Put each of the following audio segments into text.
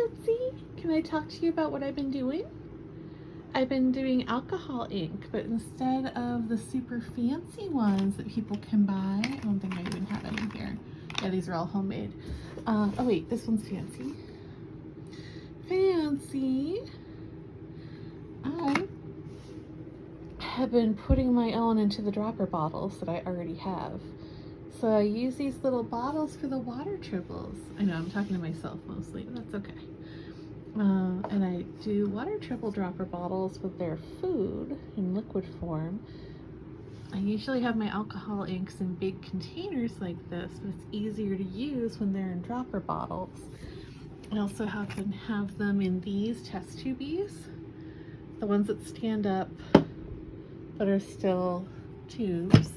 Tootsie. Can I talk to you about what I've been doing? I've been doing alcohol ink, but instead of the super fancy ones that people can buy, I don't think I even have any here. Yeah, these are all homemade. Oh wait, this one's fancy. Fancy. I have been putting my own into the dropper bottles that I already have. So I use these little bottles for the water triples. I know I'm talking to myself mostly, but that's okay. And I do water triple dropper bottles with their food in liquid form. I usually have my alcohol inks in big containers like this, but it's easier to use when they're in dropper bottles. I also happen to have them in these test tubies, the ones that stand up but are still tubes,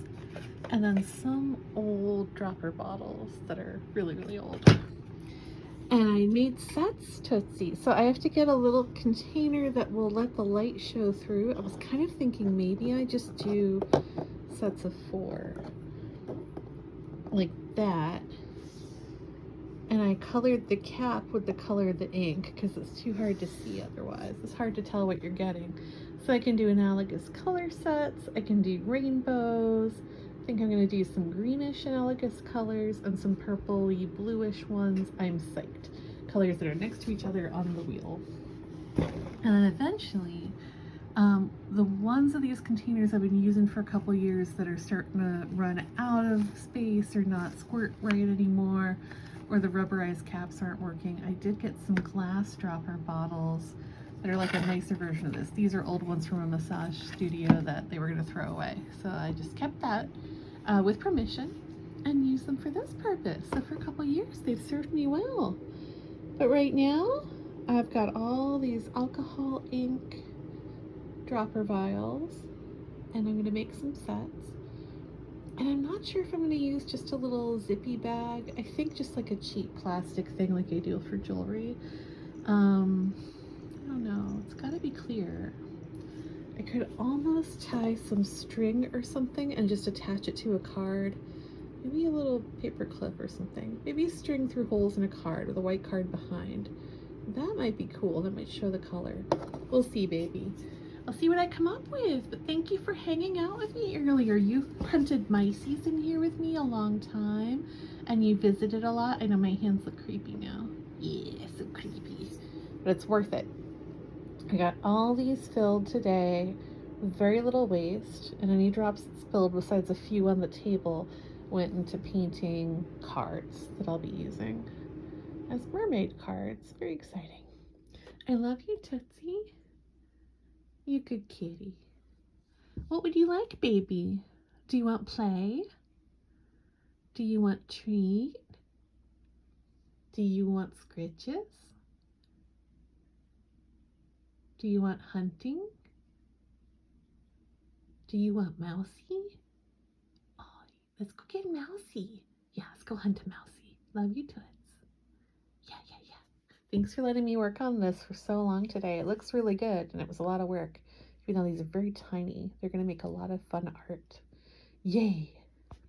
and then some old dropper bottles that are really, really old. And I made sets, Tootsie. So I have to get a little container that will let the light show through. I was kind of thinking maybe I just do sets of 4, like that. And I colored the cap with the color of the ink because it's too hard to see otherwise. It's hard to tell what you're getting. So I can do analogous color sets. I can do rainbows. I think I'm going to do some greenish analogous colors and some purpley bluish ones. I'm psyched. Colors that are next to each other on the wheel. And then eventually, the ones of these containers I've been using for a couple years that are starting to run out of space or not squirt right anymore, or the rubberized caps aren't working, I did get some glass dropper bottles that are like a nicer version of this. These are old ones from a massage studio that they were going to throw away. So I just kept that with permission and used them for this purpose. So for a couple years, they've served me well. But right now, I've got all these alcohol ink dropper vials, and I'm going to make some sets. And I'm not sure if I'm going to use just a little zippy bag. I think just like a cheap plastic thing like I do for jewelry. I don't know. It's got to be clear. I could almost tie some string or something and just attach it to a card. Maybe a little paper clip or something. Maybe string through holes in a card with a white card behind. That might be cool. That might show the color. We'll see, baby. I'll see what I come up with. But thank you for hanging out with me earlier. You hunted mices in here with me a long time, and you visited a lot. I know my hands look creepy now. Yeah, so creepy. But it's worth it. I got all these filled today with very little waste, and any drops that spilled, besides a few on the table, went into painting cards that I'll be using as mermaid cards. Very exciting. I love you, Tootsie. You good kitty. What would you like, baby? Do you want play? Do you want treat? Do you want scritches? Do you want hunting? Do you want mousy? Oh, let's go get mousy. Yeah, let's go hunt a mousy. Love you, Toots. Yeah. Thanks for letting me work on this for so long today. It looks really good, and it was a lot of work. Even though these are very tiny, they're going to make a lot of fun art. Yay!